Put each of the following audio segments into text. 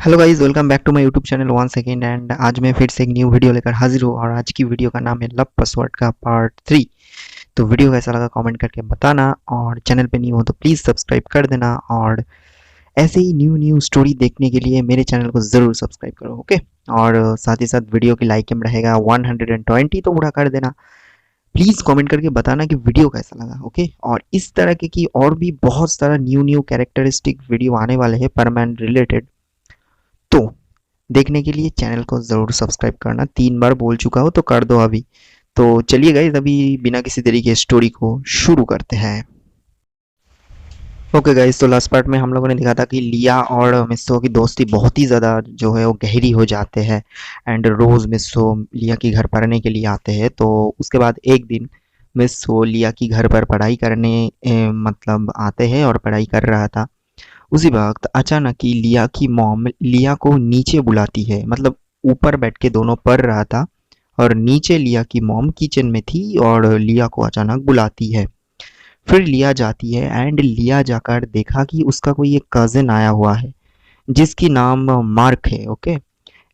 Hello guys, welcome back to my YouTube channel one second. And आज मैं फिर से एक न्यू वीडियो लेकर हाजिर हूँ और आज की वीडियो का नाम है लव पासवर्ड का पार्ट 3। तो वीडियो कैसा लगा कमेंट करके बताना और चैनल पे न्यू हो तो प्लीज़ सब्सक्राइब कर देना और ऐसे ही न्यू न्यू स्टोरी देखने के लिए मेरे चैनल को ज़रूर सब्सक्राइब करो, ओके। और साथ ही साथ वीडियो की लाइक एम रहेगा 120 तो पूरा कर देना। प्लीज़ कमेंट करके बताना कि वीडियो कैसा लगा, ओके। और इस तरह के की और भी बहुत सारा न्यू न्यू कैरेक्टरिस्टिक वीडियो आने वाले हैं परमानेंट रिलेटेड। तो देखने के लिए चैनल को ज़रूर सब्सक्राइब करना। 3 बार बोल चुका हो तो कर दो अभी। तो चलिए गाइस, अभी बिना किसी तरीके स्टोरी को शुरू करते हैं। ओके गाइस, तो लास्ट पार्ट में हम लोगों ने देखा था कि लिया और मिस्सो की दोस्ती बहुत ही ज़्यादा जो है वो गहरी हो जाते हैं। एंड रोज़ मिस्सो लिया के घर पढ़ने के लिए आते हैं। तो उसके बाद एक दिन मिस्सो लिया की घर पर पढ़ाई करने मतलब आते हैं और पढ़ाई कर रहा था। उसी वक्त अचानक ही लिया की मॉम लिया को नीचे बुलाती है। मतलब ऊपर बैठ के दोनों पढ़ रहा था और नीचे लिया की मॉम किचन में थी और लिया को अचानक बुलाती है। फिर लिया जाती है एंड लिया जाकर देखा कि उसका कोई एक कज़न आया हुआ है जिसकी नाम मार्क है, ओके।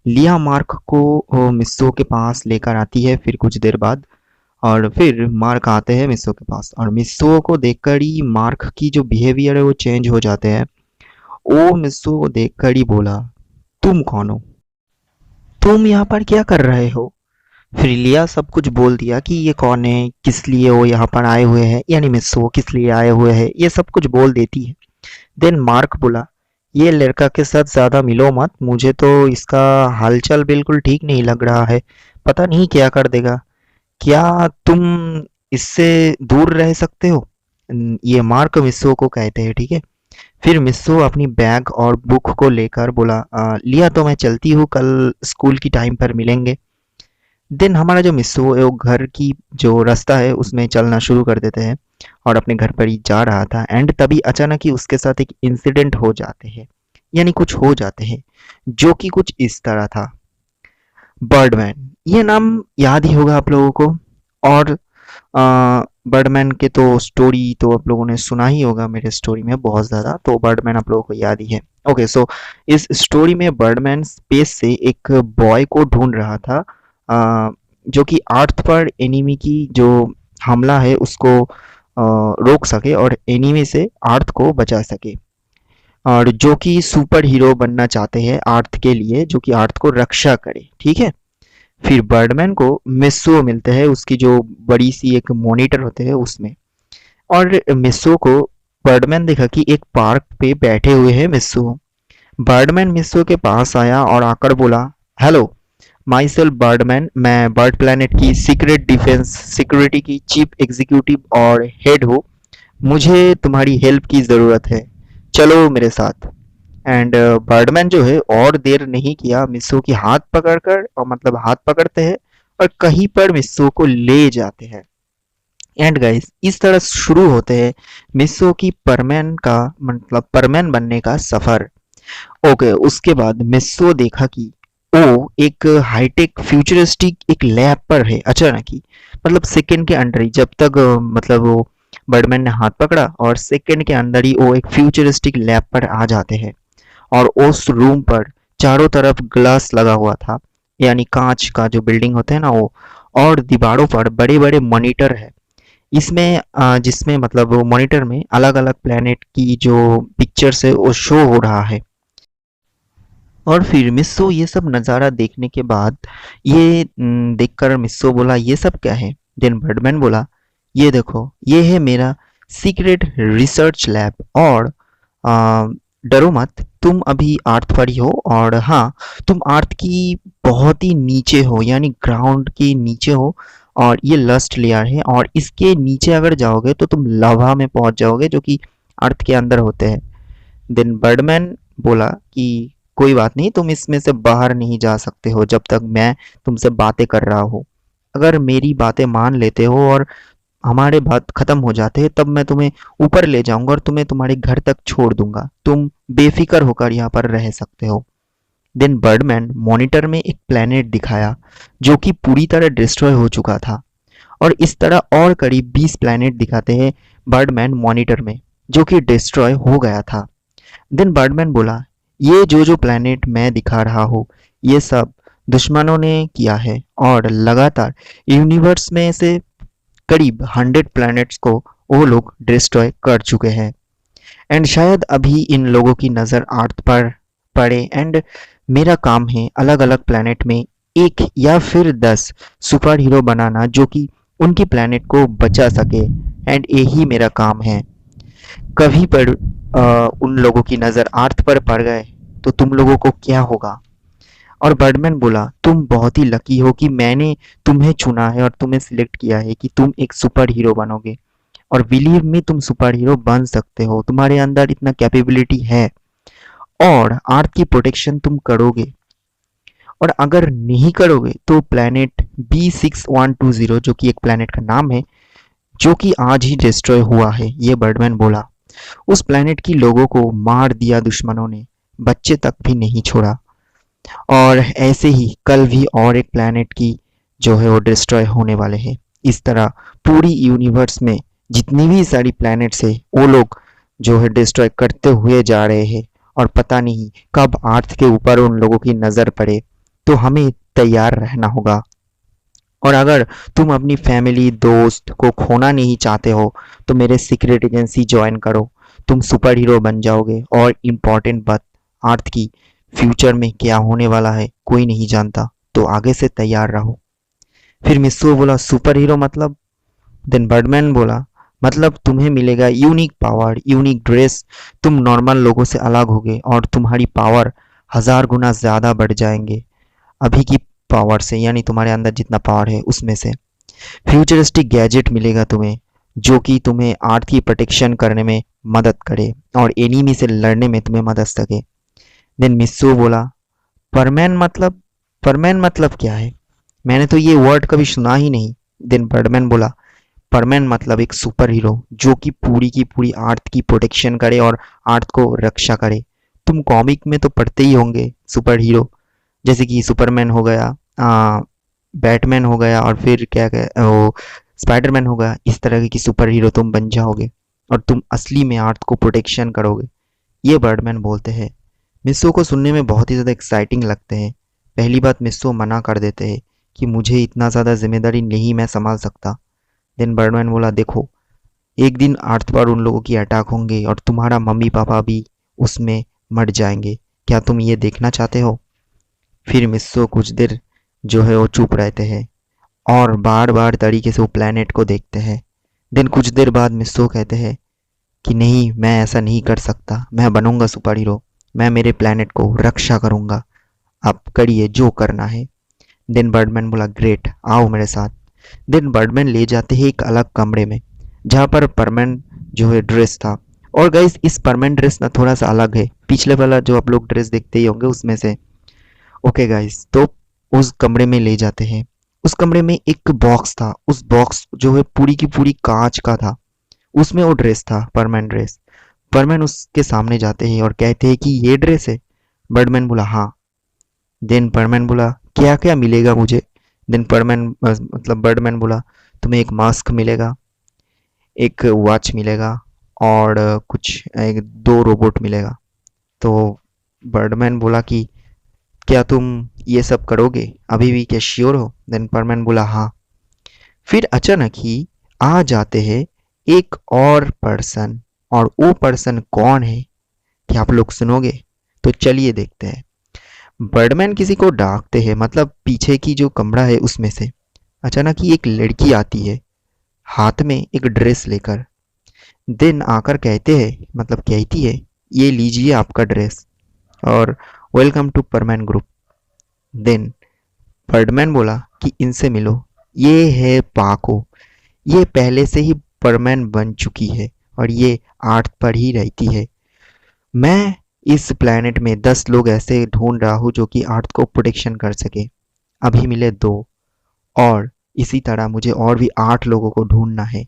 लिया मार्क को मिस्सो के पास लेकर आती है फिर कुछ देर बाद। और फिर मार्क आते हैं मिस्सो के पास और मिस्सो को देखकर ही मार्क की जो बिहेवियर है वो चेंज हो जाते हैं। वो मिस्सू को देखकर ही बोला, तुम कौन हो? तुम यहाँ पर क्या कर रहे हो? फिर लिया सब कुछ बोल दिया कि ये कौन है, किस लिए वो यहाँ पर आए हुए हैं, यानी मिस्सू किस लिए आए हुए हैं, ये सब कुछ बोल देती है। देन मार्क बोला, ये लड़का के साथ ज़्यादा मिलो मत, मुझे तो इसका हालचाल बिल्कुल ठीक नहीं लग रहा है। पता नहीं क्या कर देगा। क्या तुम इससे दूर रह सकते हो? ये मार्क मिस्सू को कहते हैं, ठीक है। फिर मिस्सू अपनी बैग और बुक को लेकर बोला, लिया तो मैं चलती हूँ, कल स्कूल की टाइम पर मिलेंगे। देन हमारा जो मिस्सू है वो घर की जो रास्ता है उसमें चलना शुरू कर देते हैं और अपने घर पर ही जा रहा था। एंड तभी अचानक ही उसके साथ एक इंसिडेंट हो जाते हैं, यानी कुछ हो जाते हैं जो कि कुछ इस तरह था। बर्डमैन, ये नाम याद ही होगा आप लोगों को। और बर्डमैन के तो स्टोरी तो आप लोगों ने सुना ही होगा मेरे स्टोरी में बहुत ज़्यादा, तो बर्डमैन आप लोगों को याद ही है। ओके, सो इस स्टोरी में बर्डमैन स्पेस से एक बॉय को ढूंढ रहा था, जो कि अर्थ पर एनिमी की जो हमला है उसको रोक सके और एनिमी से अर्थ को बचा सके। और जो कि सुपर हीरो बनना चाहते हैं अर्थ के लिए, जो कि अर्थ को रक्षा करे, ठीक है। फिर बर्डमैन को मिस्सो मिलते हैं उसकी जो बड़ी सी एक मॉनिटर होते हैं उसमें। और मिस्सो को बर्डमैन देखा कि एक पार्क पे बैठे हुए हैं मिस्सो। बर्डमैन मिस्सो के पास आया और आकर बोला, हेलो, माई सेल्फ बर्डमैन, मैं बर्ड प्लैनेट की सीक्रेट डिफेंस सिक्योरिटी की चीफ एग्जीक्यूटिव और हेड हूँ। मुझे तुम्हारी हेल्प की ज़रूरत है, चलो मेरे साथ। एंड बर्डमैन जो है और देर नहीं किया, मिस्सू की हाथ पकड़कर और मतलब हाथ पकड़ते हैं और कहीं पर मिस्सू को ले जाते हैं। एंड गाइस, इस तरह शुरू होते हैं मिस्सू की परमैन का मतलब परमैन बनने का सफर। ओके, उसके बाद मिस्सू देखा कि वो एक हाईटेक फ्यूचरिस्टिक एक लैब पर है अचानक ही। मतलब सेकंड के अंदर ही, जब तक मतलब वो बर्डमैन ने हाथ पकड़ा और सेकंड के अंदर ही वो एक फ्यूचरिस्टिक लैब पर आ जाते हैं। और उस रूम पर चारों तरफ ग्लास लगा हुआ था, यानी कांच का जो बिल्डिंग होता है ना वो। और दीवारों पर बड़े बड़े मॉनिटर है इसमें, जिसमें मतलब वो मॉनिटर में अलग अलग प्लेनेट की जो पिक्चर्स है वो शो हो रहा है। और फिर मिस्सो ये सब नज़ारा देखने के बाद ये देखकर मिस्सो बोला, ये सब क्या है? देन बर्डमैन बोला, ये देखो, ये है मेरा सीक्रेट रिसर्च लैब। और आ, डरो मत, तुम अभी अर्थ पर ही हो। और हाँ, तुम अर्थ की बहुत ही नीचे हो, यानी ग्राउंड के नीचे हो। और ये लस्ट लेयर है और इसके नीचे अगर जाओगे तो तुम लावा में पहुंच जाओगे जो कि अर्थ के अंदर होते हैं। देन बर्डमैन बोला कि कोई बात नहीं, तुम इसमें से बाहर नहीं जा सकते हो जब तक मैं तुमसे बातें कर रहा हूँ। अगर मेरी बातें मान लेते हो और हमारे बात खत्म हो जाते हैं तब मैं तुम्हें ऊपर ले जाऊंगा और तुम्हें तुम्हारे घर तक छोड़ दूंगा, तुम बेफिक्र होकर यहाँ पर रह सकते हो। देन बर्डमैन मॉनिटर में एक प्लेनेट दिखाया जो कि पूरी तरह डिस्ट्रॉय हो चुका था। और इस तरह और करीब 20 प्लेनेट दिखाते हैं बर्डमैन मॉनिटर में जो कि डिस्ट्रॉय हो गया था। देन बर्डमैन बोला, ये जो प्लैनेट मैं दिखा रहा हूँ, ये सब दुश्मनों ने किया है और लगातार यूनिवर्स में से करीब 100 प्लैनेट्स को वो लोग डिस्ट्रॉय कर चुके हैं। एंड शायद अभी इन लोगों की नज़र अर्थ पर पड़े एंड मेरा काम है अलग अलग प्लैनेट में एक या फिर 10 सुपर हीरो बनाना जो कि उनकी प्लैनेट को बचा सके। एंड यही मेरा काम है। कभी पर उन लोगों की नज़र अर्थ पर पड़ गए तो तुम लोगों को क्या होगा? और बर्डमैन बोला, तुम बहुत ही लकी हो कि मैंने तुम्हें चुना है और तुम्हें सिलेक्ट किया है कि तुम एक सुपर हीरो बनोगे। और बिलीव में तुम सुपर हीरो बन सकते हो, तुम्हारे अंदर इतना कैपेबिलिटी है और अर्थ की प्रोटेक्शन तुम करोगे। और अगर नहीं करोगे तो प्लैनेट B6120 जो कि एक प्लैनेट का नाम है, जो कि आज ही डिस्ट्रॉय हुआ है, ये बर्डमैन बोला, उस प्लैनेट की लोगों को मार दिया दुश्मनों ने, बच्चे तक भी नहीं छोड़ा। और ऐसे ही कल भी और एक प्लैनेट की जो है वो डिस्ट्रॉय होने वाले हैं। इस तरह पूरी यूनिवर्स में जितनी भी सारी प्लैनेट्स है वो लोग जो है डिस्ट्रॉय करते हुए जा रहे हैं और पता नहीं कब अर्थ के ऊपर उन लोगों की नज़र पड़े, तो हमें तैयार रहना होगा। और अगर तुम अपनी फैमिली दोस्त को खोना नहीं चाहते हो तो मेरे सीक्रेट एजेंसी ज्वाइन करो, तुम सुपर हीरो बन जाओगे। और इम्पॉर्टेंट बात, अर्थ की फ्यूचर में क्या होने वाला है कोई नहीं जानता, तो आगे से तैयार रहो। फिर मिस्सू बोला, सुपर हीरो मतलब? देन बर्डमैन बोला, मतलब तुम्हें मिलेगा यूनिक पावर, यूनिक ड्रेस, तुम नॉर्मल लोगों से अलग होगे और तुम्हारी पावर 1000 गुना ज़्यादा बढ़ जाएंगे अभी की पावर से, यानी तुम्हारे अंदर जितना पावर है उसमें से। फ्यूचरिस्टिक गैजेट मिलेगा तुम्हें जो कि तुम्हें अर्थ की प्रोटेक्शन करने में मदद करे और एनिमी से लड़ने में तुम्हें मदद सके। देन मिस्सू बोला, परमैन मतलब? परमैन मतलब क्या है? मैंने तो ये वर्ड कभी सुना ही नहीं। देन बर्डमैन बोला, परमैन मतलब एक सुपर हीरो जो कि पूरी की पूरी अर्थ की प्रोटेक्शन करे और अर्थ को रक्षा करे। तुम कॉमिक में तो पढ़ते ही होंगे सुपर हीरो, जैसे कि सुपरमैन हो गया, बैटमैन हो गया और फिर क्या क्या वो स्पाइडरमैन हो गया। इस तरह की सुपर हीरो तुम बन जाओगे और तुम असली में अर्थ को प्रोटेक्शन करोगे, ये बर्डमैन बोलते हैं। मिस्सो को सुनने में बहुत ही ज़्यादा एक्साइटिंग लगते हैं। पहली बात, मिस्सो मना कर देते हैं कि मुझे इतना ज़्यादा जिम्मेदारी नहीं मैं संभाल सकता। देन बर्डमैन बोला, देखो एक दिन अर्थ पर उन लोगों की अटैक होंगे और तुम्हारा मम्मी पापा भी उसमें मर जाएंगे, क्या तुम ये देखना चाहते हो? फिर मिस्सो कुछ देर जो है वो चुप रहते हैं और बार बार तरीके से वो प्लैनेट को देखते हैं। देन कुछ देर बाद मिस्सो कहते हैं कि नहीं, मैं ऐसा नहीं कर सकता, मैं बनूंगा सुपर हीरो, मैं मेरे प्लैनेट को रक्षा करूंगा, आप करिए जो करना है। देन बर्डमैन बोला, ग्रेट, आओ मेरे साथ। देन बर्डमैन ले जाते हैं एक अलग कमरे में जहाँ पर परमानेंट जो है ड्रेस था। और गाइस इस परमानेंट ड्रेस ना थोड़ा सा अलग है पिछले वाला जो आप लोग ड्रेस देखते ही होंगे उसमें से। ओके गाइस, तो उस कमरे में ले जाते हैं। उस कमरे में एक बॉक्स था, उस बॉक्स जो है पूरी की पूरी कांच का था, उसमें वो ड्रेस था, परमानेंट ड्रेस। परमानेंट उसके सामने जाते हैं और कहते हैं कि ये ड्रेस है? बर्डमैन बोला, हाँ। देन परमानेंट बोला, क्या क्या मिलेगा मुझे? देन परमानेंट मतलब बर्डमैन बोला, तुम्हें एक मास्क मिलेगा, एक वॉच मिलेगा और कुछ एक दो रोबोट मिलेगा। तो बर्डमैन बोला कि क्या तुम ये सब करोगे अभी भी, क्या श्योर हो? देन परमैन बोला, हाँ। फिर अचानक ही आ जाते हैं एक और पर्सन, और वो पर्सन कौन है क्या आप लोग सुनोगे? तो चलिए देखते हैं। बर्डमैन किसी को डांटते हैं, मतलब पीछे की जो कमरा है उसमें से अचानक ही एक लड़की आती है हाथ में एक ड्रेस लेकर। देन आकर कहते हैं, मतलब कहती है, ये लीजिए आपका ड्रेस और welcome to Perman group. Then Birdman बोला कि इनसे मिलो, ये है पाको, ये पहले से ही परमैन बन चुकी है और ये अर्थ पर ही रहती है। मैं इस प्लेनेट में 10 लोग ऐसे ढूंढ रहा हूँ जो कि अर्थ को प्रोटेक्शन कर सके, अभी मिले 2, और इसी तरह मुझे और भी 8 लोगों को ढूंढना है।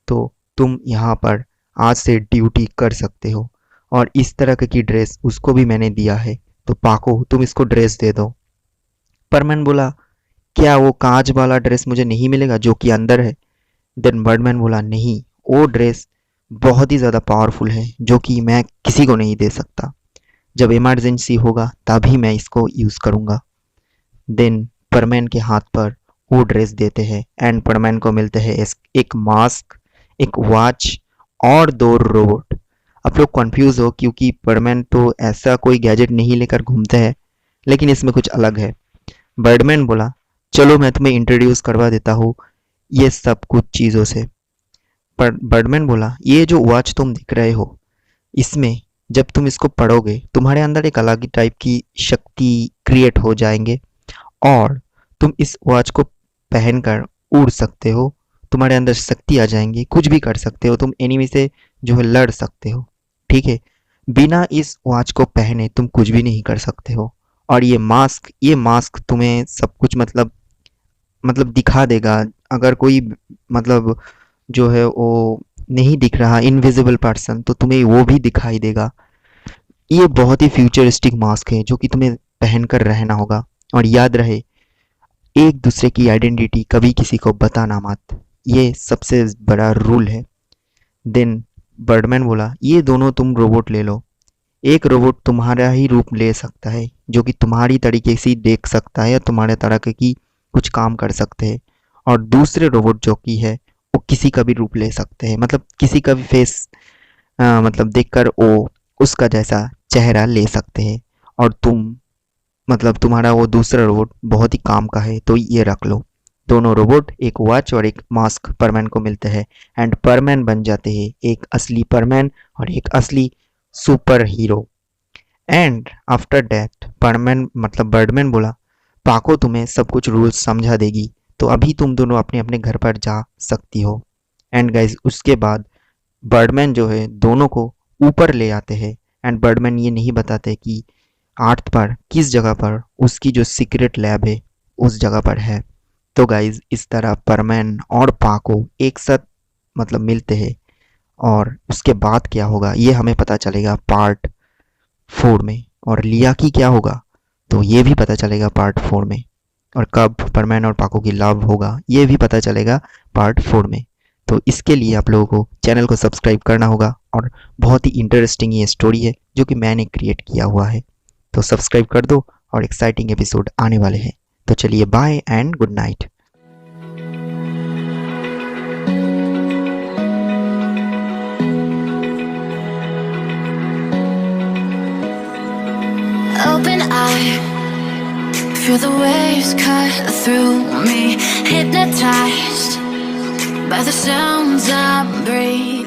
तो तुम यहाँ पर आज से ड्यूटी कर सकते हो। और इस तरह की ड्रेस उसको भी मैंने दिया है, तो पाको तुम इसको ड्रेस दे दो। परमैन बोला, क्या वो कांच वाला ड्रेस मुझे नहीं मिलेगा जो कि अंदर है? देन बर्डमैन बोला, नहीं, वो ड्रेस बहुत ही ज़्यादा पावरफुल है जो कि मैं किसी को नहीं दे सकता। जब इमरजेंसी होगा तभी मैं इसको यूज़ करूँगा। देन परमैन के हाथ पर वो ड्रेस देते हैं एंड परमैन को मिलते हैं एक मास्क, एक वॉच और 2 रोबोट। आप लोग कंफ्यूज हो क्योंकि बर्डमैन तो ऐसा कोई गैजेट नहीं लेकर घूमते हैं, लेकिन इसमें कुछ अलग है। बर्डमैन बोला, चलो मैं तुम्हें इंट्रोड्यूस करवा देता हूँ ये सब कुछ चीज़ों से। पर बर्डमैन बोला, ये जो वॉच तुम देख रहे हो, इसमें जब तुम इसको पढ़ोगे तुम्हारे अंदर एक अलग ही टाइप की शक्ति क्रिएट हो जाएंगे और तुम इस वॉच को पहनकर उड़ सकते हो। तुम्हारे अंदर शक्ति आ जाएंगी, कुछ भी कर सकते हो, तुम एनिमी से जो है लड़ सकते हो। ठीक है, बिना इस वॉच को पहने तुम कुछ भी नहीं कर सकते हो। और ये मास्क तुम्हें सब कुछ मतलब दिखा देगा। अगर कोई मतलब जो है वो नहीं दिख रहा, इनविजिबल पर्सन, तो तुम्हें वो भी दिखाई देगा। ये बहुत ही फ्यूचरिस्टिक मास्क है जो कि तुम्हें पहनकर रहना होगा। और याद रहे, एक दूसरे की आइडेंटिटी कभी किसी को बताना मत, ये सबसे बड़ा रूल है। देन बर्डमैन बोला, ये दोनों तुम रोबोट ले लो। एक रोबोट तुम्हारा ही रूप ले सकता है, जो कि तुम्हारी तरीके से देख सकता है या तुम्हारे तरह की कुछ काम कर सकते हैं। और दूसरे रोबोट जो कि है वो किसी का भी रूप ले सकते हैं, मतलब किसी का भी फेस मतलब देखकर वो उसका जैसा चेहरा ले सकते हैं। और मतलब तुम्हारा वो दूसरा रोबोट बहुत ही काम का है, तो ये रख लो। दोनों रोबोट, एक वॉच और एक मास्क, परमैन को मिलते हैं एंड परमैन बन जाते हैं एक असली परमैन और एक असली super hero. And after that Perman मतलब बर्डमैन बोला, पाको तुम्हें सब कुछ रूल्स समझा देगी, तो अभी तुम दोनों अपने अपने घर पर जा सकती हो। एंड गाइज उसके बाद बर्डमैन जो है दोनों को ऊपर ले आते हैं एंड बर्डमैन ये नहीं बताते कि अर्थ पर किस जगह पर उसकी जो सीक्रेट लैब है उस जगह पर है। तो गाइज इस तरह परमैन और पाको एक साथ मतलब मिलते हैं और उसके बाद क्या होगा ये हमें पता चलेगा पार्ट 4 में। और लिया की क्या होगा तो ये भी पता चलेगा पार्ट 4 में। और कब परमैन और पाको की लव होगा ये भी पता चलेगा पार्ट 4 में। तो इसके लिए आप लोगों को चैनल को सब्सक्राइब करना होगा और बहुत ही इंटरेस्टिंग ये स्टोरी है जो कि मैंने क्रिएट किया हुआ है। तो सब्सक्राइब कर दो और एक्साइटिंग एपिसोड आने वाले हैं। तो चलिए bye and good night. Open eye, feel the waves cut through me, hypnotized by the sounds I'm breathing.